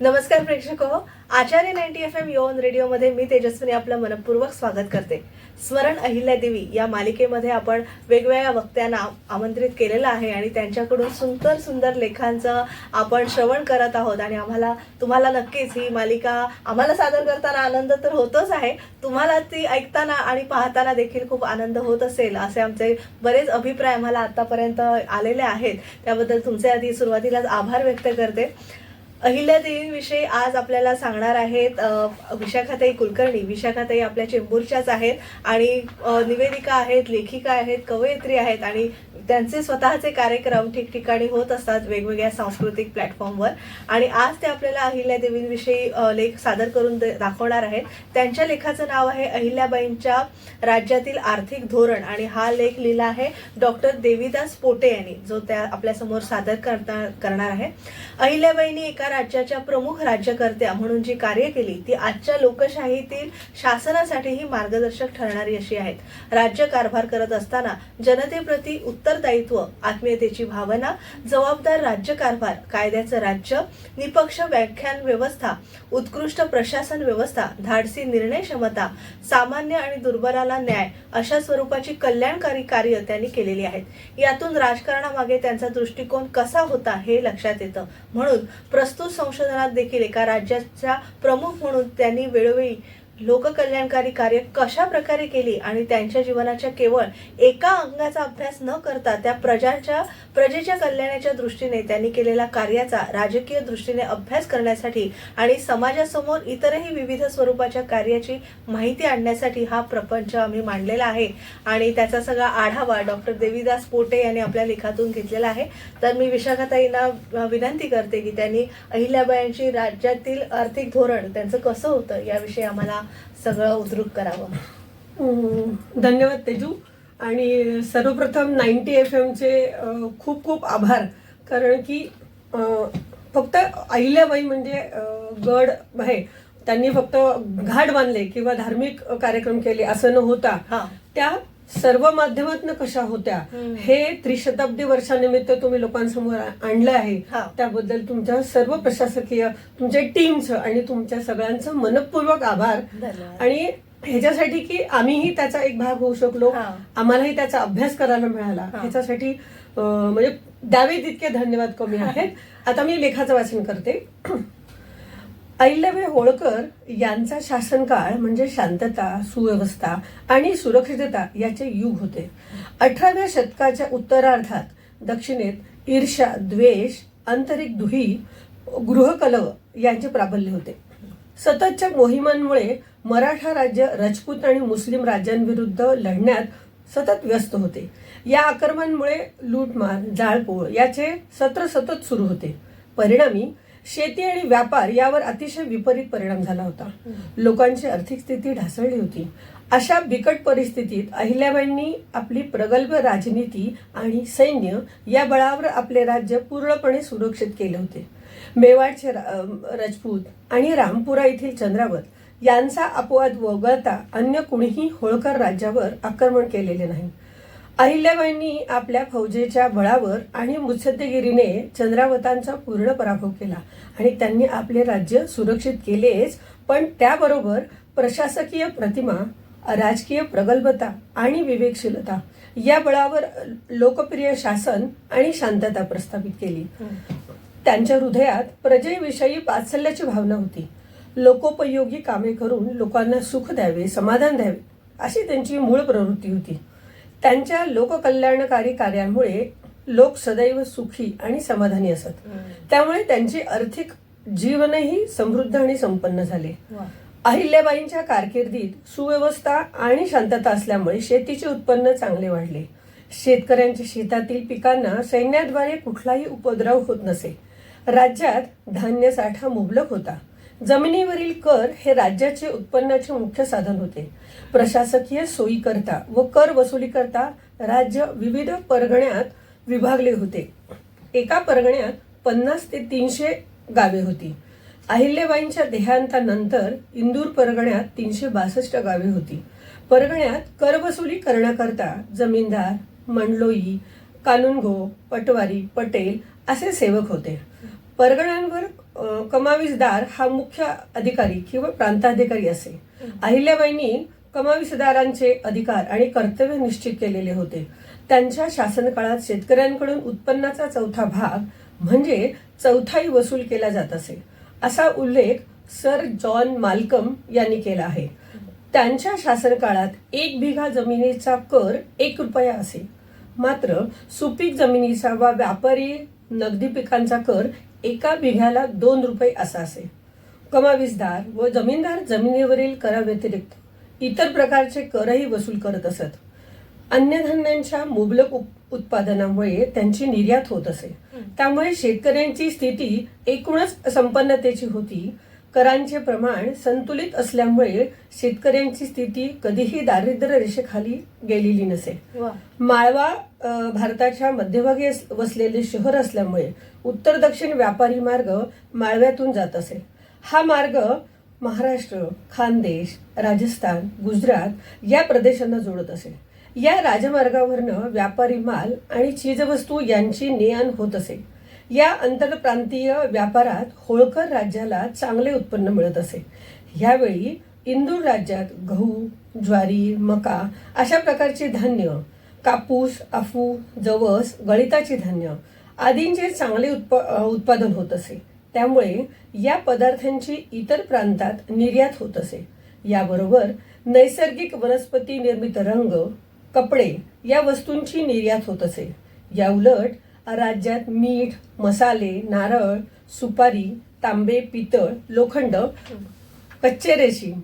नमस्कार प्रेक्षक हो, आचार्य 90 FM यौन रेडिओमध्ये मी तेजस्विनी आपलं मनपूर्वक स्वागत करते. स्मरण अहिल्यादेवी या मालिकेमध्ये आपण वेगवेगळ्या वक्त्यांना आमंत्रित केलेलं आहे आणि त्यांच्याकडून सुंदर सुंदर लेखांचं आपण श्रवण करत आहोत आणि तुम्हाला नक्कीच ही मालिका आम्हाला सादर करताना आनंद तर होतच आहे, तुम्हाला ती ऐकताना आणि पाहताना देखील खूप आनंद होत असेल असे आमचे बरेच अभिप्राय आम्हाला आतापर्यंत आलेले आहेत. त्याबद्दल तुमचे आधी सुरुवातीलाच आभार व्यक्त करते. अहिल्यादेवीविषयी आज आपल्याला सांगणार आहेत विशाखाताई कुलकर्णी. विशाखाताई आपल्या चेंबूरच्याच आहेत आणि निवेदिका आहेत, लेखिका आहेत, कवयित्री आहेत आणि त्यांचे स्वतःचे कार्यक्रम ठिकठिकाणी होत असतात वेगवेगळ्या सांस्कृतिक प्लॅटफॉर्मवर. आणि आज ते आपल्याला अहिल्यादेवींविषयी लेख सादर करून दाखवणार आहेत. त्यांच्या लेखाचं नाव आहे अहिल्याबाईंच्या राज्यातील आर्थिक धोरण आणि हा लेख लिहिला आहे डॉक्टर देवीदास पोटे यांनी, जो त्या आपल्यासमोर सादर करणार आहे. अहिल्याबाईंनी एका राज्याच्या प्रमुख राज्यकर्त्या म्हणून जी कार्य केली ती आजच्या लोकशाहीतील शासनासाठीही मार्गदर्शक ठरणारी अशी आहेत. राज्य कारभार करत असताना जनतेप्रती उत्तरदायित्व, आत्मीयतेची भावना, जबाबदार राज्यकारभार, कायद्याचं राज्य, निपक्ष व्याख्यान व्यवस्था, उत्कृष्ट प्रशासन व्यवस्था, धाडसी निर्णय क्षमता, सामान्य आणि दुर्बलाला न्याय अशा स्वरूपाची कल्याणकारी कार्य त्यांनी केलेली आहेत. यातून राजकारणामागे त्यांचा दृष्टिकोन कसा होता हे लक्षात येतं. म्हणून प्रस्तुत संशोधनात देखील एका राज्याच्या प्रमुख म्हणून त्यांनी वेळोवेळी लोककल्याणकारी कार्य कशा प्रकारे केली आणि त्यांच्या जीवनाच्या केवळ एका अंगाचा अभ्यास न करता त्या प्रजेच्या कल्याणाच्या दृष्टीने त्यांनी केलेल्या कार्याचा राजकीय दृष्टीने अभ्यास करण्यासाठी आणि समाजासमोर इतरही विविध स्वरूपाच्या कार्याची माहिती आणण्यासाठी हा प्रपंच आम्ही मांडलेला आहे आणि त्याचा सगळा आढावा डॉक्टर देवीदास पोटे यांनी आपल्या लेखातून घेतलेला आहे. तर मी विशाखाताईंना विनंती करते की त्यांनी अहिल्याबाईंची राज्यातील आर्थिक धोरण त्यांचं कसं होतं याविषयी आम्हाला सगळं उद्रुक करावं. धन्यवाद तेजू. आणि सर्वप्रथम 90 FM चे खूप खूप आभार, कारण की फक्त अहिल्याबाई म्हणजे गड आहे, त्यांनी फक्त घाट बांधले किंवा धार्मिक कार्यक्रम केले असं न होता त्या सर्व माध्यमातून कशा होत्या हे त्रिशताब्दी वर्षानिमित्त तुम्ही लोकांसमोर आणलं आहे. त्याबद्दल तुमच्या सर्व प्रशासकीय, तुमच्या टीमचं आणि तुमच्या सगळ्यांचं मनपूर्वक आभार. आणि ह्याच्यासाठी की आम्हीही त्याचा एक भाग होऊ शकलो, आम्हालाही त्याचा अभ्यास करायला मिळाला, ह्याच्यासाठी म्हणजे द्यावे तितके धन्यवाद कमी आहेत. आता मी लेखाचं वाचन करते. अहिल्याबाई होळकर यांचा शासनकाळ म्हणजे शांतता, सुव्यवस्था आणि सुरक्षितता याचे युग होते. 18व्या शतकाच्या उत्तरार्धात दक्षिणेत ईर्ष्या, द्वेष, आंतरिक दुही, गृहकलह यांचे प्राबल्य होते. सततच्या मोहिमांमुळे मराठा राज्य राजपूत आणि मुस्लिम राज्यांविरुद्ध लढण्यात सतत व्यस्त होते. या आक्रमणांमुळे लूटमार, जाळपोळ याचे सत्र सतत सुरू होते. परिणामी शेती आणि व्यापार यावर अतिशय विपरीत परिणाम झाला होता. लोकांची आर्थिक स्थिती ढासळली होती. अशा बिकट परिस्थितीत अहिल्याबाईंनी आपली प्रगल्भ राजनीती आणि सैन्य या बळावर आपले राज्य पूर्णपणे सुरक्षित केले होते. मेवाडचे राजपूत आणि रामपुरा येथील चंद्रावत यांचा अपवाद वगळता अन्य कुणीही होळकर राज्यावर आक्रमण केलेले नाही. अहिल्याबाईंनी आपल्या फौजेच्या बळावर आणि मुत्सद्देगिरीने चंद्रावतांचा पूर्ण पराभव केला आणि त्यांनी आपले राज्य सुरक्षित केलेच, पण त्याबरोबर प्रशासकीय प्रतिमा, राजकीय प्रगल्भता आणि विवेकशीलता या बळावर लोकप्रिय शासन आणि शांतता प्रस्थापित केली. त्यांच्या हृदयात प्रजेविषयी वात्सल्याची भावना होती. लोकोपयोगी कामे करून लोकांना सुख द्यावे, समाधान द्यावे अशी त्यांची मूळ प्रवृत्ती होती. त्यांच्या लोककल्याणकारी कार्यामुळे लोक सदैव सुखी आणि समाधानी असत. त्यामुळे त्यांचे आर्थिक जीवनही समृद्ध आणि संपन्न झाले. अहिल्याबाईंच्या कारकिर्दीत सुव्यवस्था आणि शांतता असल्यामुळे शेतीचे उत्पन्न चांगले वाढले. शेतकऱ्यांच्या शेतातील पिकांना सैन्याद्वारे कुठलाही उपद्रव होत नसे. राज्यात धान्य साठा मुबलक होता. जमिनीवरील कर हे राज्याचे उत्पन्नाचे मुख्य साधन होते. प्रशासकीय सोयीकरता व कर वसुलीकरता राज्य विविध परगण्यात विभागले होते. एका परगण्यात 50 ते 300 गावे होती. अहिल्याबाईंच्या देहांतानंतर इंदूर परगण्यात 362 गावे होती. परगण्यात कर वसुली करण्याकरता जमीनदार, मंडलोई, कानुनगो, पटवारी, पटेल असे सेवक होते. परगण्यांवर कमावीसदार हा मुख्य अधिकारी किंवा प्रांताधिकारी असे. अहिल्याबाईंनी कमावीसदारांचे अधिकार आणि कर्तव्य निश्चित केलेले होते. त्यांच्या शासनकाळात शेतकऱ्यांकडून उत्पन्नाचा चौथा भाग म्हणजे चौथाई वसूल केला जात असे, असा उल्लेख सर जॉन माल्कम यांनी केला आहे. त्यांच्या शासनकाळात 1 बिघा जमिनीचा कर 1 रुपया असे. मात्र सुपीक जमिनीचा व व्यापारी नगदी पिकांचा कर 1 बिघ्याला 2 रुपये असा असे. कमावीसदार व जमीनदार जमिनीवरील कराव्यतिरिक्त इतर प्रकारचे करही वसूल करत असत. अन्नधान्यांच्या मुबलक उत्पादनामुळे त्यांची निर्यात होत असे. त्यामुळे शेतकऱ्यांची स्थिती एकूणच संपन्नतेची होती. करांचे प्रमाण संतुलित असल्यामुळे शेतकऱ्यांची स्थिती कधीही दारिद्र्य रेषेखाली गेलेली नसे. माळवा भारताच्या मध्यभागी वसलेले शहर असल्यामुळे उत्तर दक्षिण व्यापारी मार्ग माळव्यातून जात असे. हा मार्ग महाराष्ट्र, खानदेश, राजस्थान, गुजरात या प्रदेशांना जोडत असे. या राजमार्गावरनं व्यापारी माल आणि चीजवस्तू यांची ने-आण होत असे. या आंतरप्रांतीय व्यापारात होळकर राज्याला चांगले उत्पन्न मिळत असे. यावेळी इंदूर राज्यात गहू, ज्वारी, मका अशा प्रकारचे धान्य, कापूस, अफू, जवस, गळिताची धान्य आदींचे चांगले उत्पादन होत असे. त्यामुळे या पदार्थांची इतर प्रांतात निर्यात होत असे. याबरोबर नैसर्गिक वनस्पती निर्मित रंग, कपडे या वस्तूंची निर्यात होत असे. या उलट राज्यात मीठ, मसाले, नारळ, सुपारी, तांबे, पितळ, लोखंड, कच्चे रेशीम,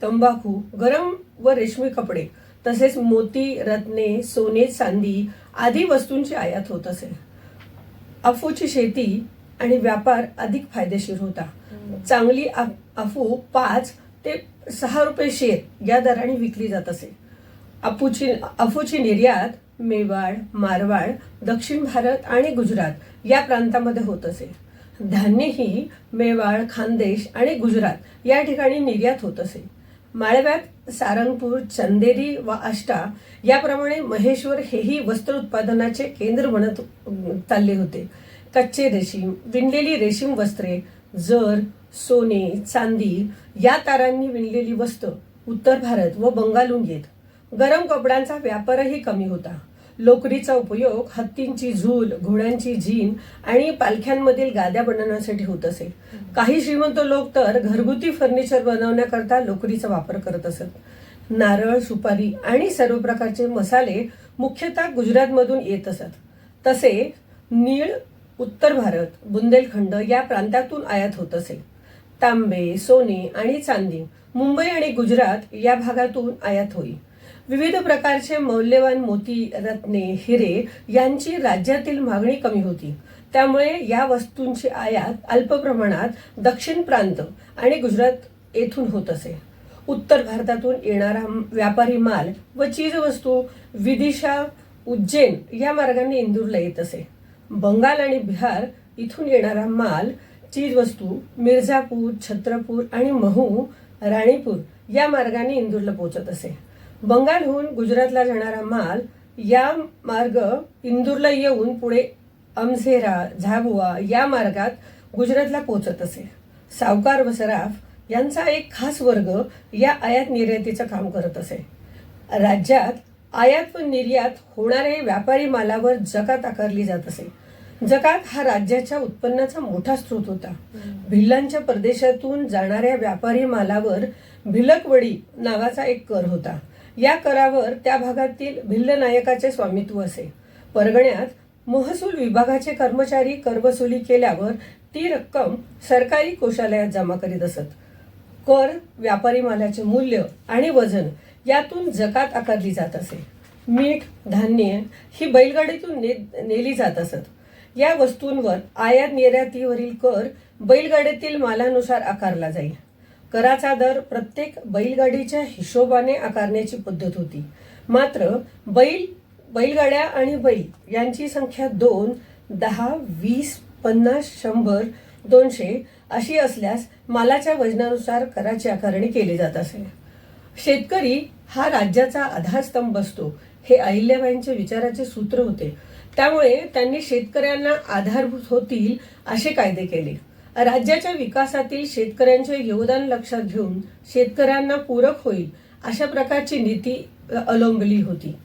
तंबाखू, गरम व रेशमी कपडे तसेच मोती, रत्ने, सोने, चांदी आदी वस्तूंची आयात होत असे. अफूची शेती आणि व्यापार अधिक फायदेशीर होता. चांगली अफू 5 ते 6 रुपये शेर या दराने विकली जात असे. अफूची निर्यात मेवाड, मारवाड, दक्षिण भारत आणि गुजरात या प्रांतामध्ये होत असे. धान्यही मेवाड, खानदेश आणि गुजरात या ठिकाणी निर्यात होत असे. माळव्यात सारंगपूर, चंदेरी व आष्टा याप्रमाणे महेश्वर हेही वस्त्र उत्पादनाचे केंद्र बनत चालले होते. कच्चे रेशीम, विणलेली रेशीम वस्त्रे, जर, सोने, चांदी या तारांनी विणलेली वस्त्र उत्तर भारत व बंगालहून येत. गरम कपड्यांचा व्यापारही कमी होता. लोकरीचा उपयोग हत्तींची झूल, घोड्यांची जीन आणि पालख्यांमधील गाद्या बनवण्यासाठी होत असे. काही श्रीमंत लोक तर घरगुती फर्निचर बनवण्याकरता लोकरीचा वापर करत असत. नारळ, सुपारी आणि सर्व प्रकारचे मसाले मुख्यतः गुजरातमधून येत असत. तसे नीळ उत्तर भारत, बुंदेलखंड या प्रांतातून आयात होत असे. तांबे, सोने आणि चांदी मुंबई आणि गुजरात या भागातून आयात होई. विविध प्रकारचे मौल्यवान मोती, रत्ने, हिरे यांची राज्यातील मागणी कमी होती. त्यामुळे या वस्तूंची आयात अल्प प्रमाणात दक्षिण प्रांत आणि गुजरात येथून होत असे. उत्तर भारतातून येणारा व्यापारी माल व चीजवस्तू विदिशा, उज्जैन या मार्गाने इंदूरला येत असे. बंगाल आणि बिहार इथून येणारा माल, चीजवस्तू मिर्झापूर, छत्रपूर आणि महू, राणीपूर या मार्गाने इंदूरला पोहोचत असे. बंगालहून गुजरातला जाणारा माल या मार्ग इंदूरला येऊन पुढे अमझेरा, झाबुआ या मार्गात गुजरातला पोहोचत असे. सावकार व सराफ यांचा एक खास वर्ग या आयात निर्यातीचं काम करत असे. राज्यात आयात व निर्यात होणाऱ्या व्यापारी मालावर जकात आकारली जात असे. जकात हा राज्याच्या उत्पन्नाचा मोठा स्रोत होता. भिल्लांच्या प्रदेशातून जाणाऱ्या व्यापारी मालावर भिलकवडी नावाचा एक कर होता. या करावर त्या भागातील भिल्ल नायकाचे स्वामित्व असे. परगण्यात महसूल विभागाचे कर्मचारी करवसुली केल्यावर ती रक्कम सरकारी कोषालयात जमा करीत असत. कर, व्यापारी मालाचे मूल्य आणि वजन यातून जकात आकारली जात असे. मीठ, धान्य ही बैलगाडीतून नेली जात असत. या वस्तूंवर आयात निर्यातीवरील कर बैलगाडीतील मालानुसार आकारला जाई. कराचा दर प्रत्येक बैलगाडीच्या हिशोबाने आकारण्याची पद्धत होती. मात्र बैलगाड्या आणि बैल यांची संख्या 2, 10, 20, 50, 100, 200 अशी असल्यास मालाच्या वजनानुसार कराची आकारणी केली जात असे. शेतकरी हा राज्याचा आधारस्तंभ असतो हे अहिल्याबाईंचे विचाराचे सूत्र होते. त्यामुळे त्यांनी शेतकऱ्यांना आधारभूत होतील असे कायदे केले. राज्याच्या विकासातील शेतकऱ्यांचे योगदान लक्षात घेऊन शेतकऱ्यांना पूरक होईल अशा प्रकारची नीती अवलंबली होती.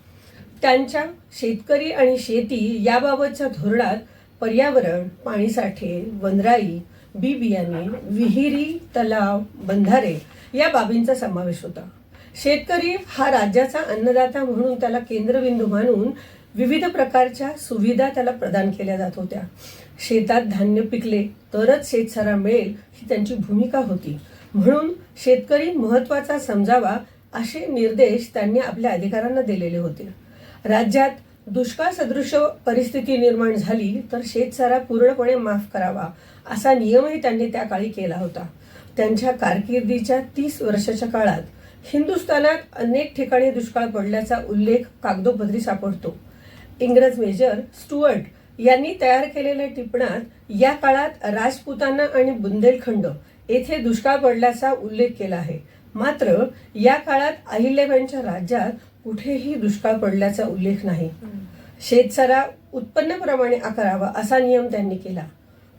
त्यांच्या शेतकरी आणि शेती याबाबतच्या धोरणात पर्यावरण, पाणीसाठे, वनराई, बी बियाणे, विहिरी, तलाव, बंधारे या बाबींचा समावेश होता. शेतकरी हा राज्याचा अन्नदाता म्हणून त्याला केंद्रबिंदू मानून विविध प्रकारच्या सुविधा त्याला प्रदान केल्या जात होत्या. शेतात धान्य पिकले तरच शेतसारा मिळेल ही त्यांची भूमिका होती. म्हणून शेतकरी महत्त्वाचा समजावा असे निर्देश त्यांनी आपल्या अधिकाऱ्यांना दिलेले होते. राज्यात दुष्काळ सदृश परिस्थिती निर्माण झाली तर शेतसारा पूर्णपणे माफ करावा असा नियमही त्यांनी त्या काळी केला होता. त्यांच्या कारकिर्दीच्या 30 वर्षाच्या काळात हिंदुस्थानात अनेक ठिकाणी दुष्काळ पडल्याचा उल्लेख कागदोपत्री सापडतो. इंग्रज मेजर स्टुअर्ट यांनी तयार केलेल्या टिपणात या काळात राजपुताना आणि बुंदेलखंड येथे दुष्काळ पडल्याचा उल्लेख केला आहे. मात्र या काळात अहिल्याबाईंच्या राज्यात कुठेही दुष्काळ पडल्याचा उल्लेख नाही. शेतसारा उत्पन्नाप्रमाणे आकारावा असा नियम त्यांनी केला.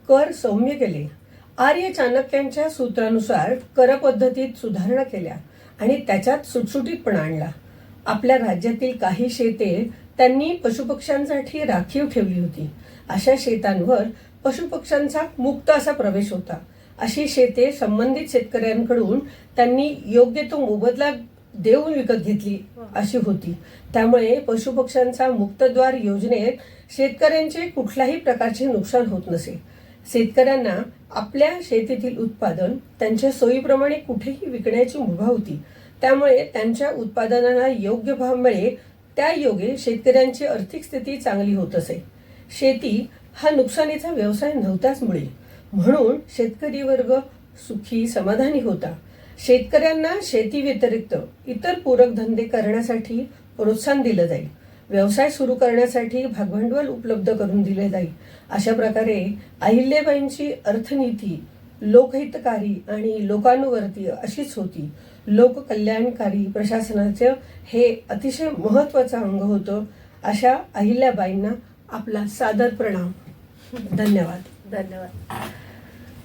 कर सौम्य केले. आर्य चाणक्यांच्या सूत्रानुसार कर पद्धतीत सुधारणा केल्या आणि त्याच्यात सुटसुटीतपणा आणला. आपल्या राज्यातील काही शेते त्यांनी पशुपक्ष्यांसाठी राखीव ठेवली होती. अशा शेतांवर पशुपक्ष्यांचा मुक्त असा प्रवेश होता. अशी शेते संबंधित शेतकऱ्यांकडून त्यांनी योग्य तो मोबदला देऊन विकत घेतली अशी होती. त्यामुळे पशुपक्ष्यांचा मुक्तद्वार योजनेत शेतकऱ्यांचे कुठल्याही प्रकारचे नुकसान होत नसे. शेतकऱ्यांना आपल्या शेतीतील उत्पादन त्यांच्या सोयीप्रमाणे कुठेही विकण्याची मुभा होती. त्यामुळे त्यांच्या उत्पादनाला योग्य भाव मिळे त्या योगे शेतकऱ्यांची आर्थिक स्थिती चांगली होत असे. शेती हा नुकसानीचा व्यवसाय नव्हताच मुळे, म्हणून शेतकरी वर्ग सुखी समाधानी होता. शेतकऱ्यांना शेती व्यतिरिक्त इतर पूरक धंदे करण्यासाठी प्रोत्साहन दिलं जाईल. व्यवसाय सुरू करण्यासाठी भागभांडवल उपलब्ध करून दिले जाईल. अशा प्रकारे अहिल्याबाईंची अर्थनीती लोकहितकारी आणि लोकानुवर्तीय अशीच होती. लोककल्याणकारी प्रशासनाचं हे अतिशय महत्त्वाचं अंग होतं. अशा अहिल्याबाईंना आपला सादर प्रणाम. धन्यवाद. धन्यवाद.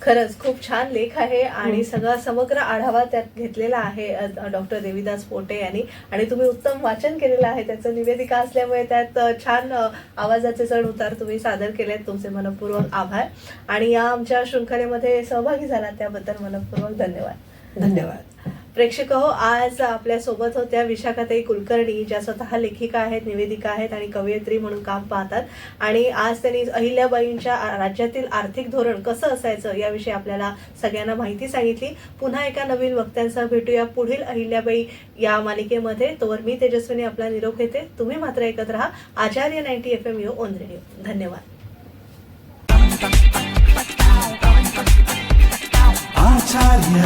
खरंच खूप छान लेख आहे आणि सगळा समग्र आढावा त्यात घेतलेला आहे डॉक्टर देवीदास पोटे यांनी, आणि तुम्ही उत्तम वाचन केलेलं आहे त्याचं. निवेदिका असल्यामुळे त्यात छान आवाजाचे चढ उतार तुम्ही सादर केलेत. तुमचे मनपूर्वक आभार आणि या आमच्या शृंखलेमध्ये सहभागी झाला त्याबद्दल मनपूर्वक धन्यवाद. धन्यवाद. प्रेक्षक हो, आज आपल्या सोबत होत्या विशाखाताई कुलकर्णी, ज्या स्वतः लेखिका आहेत, निवेदिका आहेत आणि कवयित्री म्हणून काम पाहतात. आणि आज त्यांनी अहिल्याबाईंच्या राज्यातील आर्थिक धोरण कसं असायचं याविषयी आपल्याला सगळ्यांना माहिती सांगितली. पुन्हा एका नवीन वक्त्यांसह भेटूया पुढील अहिल्याबाई या मालिकेमध्ये. तोवर मी तेजस्विनी आपला निरोप घेते. तुम्ही मात्र ऐकत राहा आचार्य 90 FM यो ऑन रेडिओ. धन्यवाद. आचार्य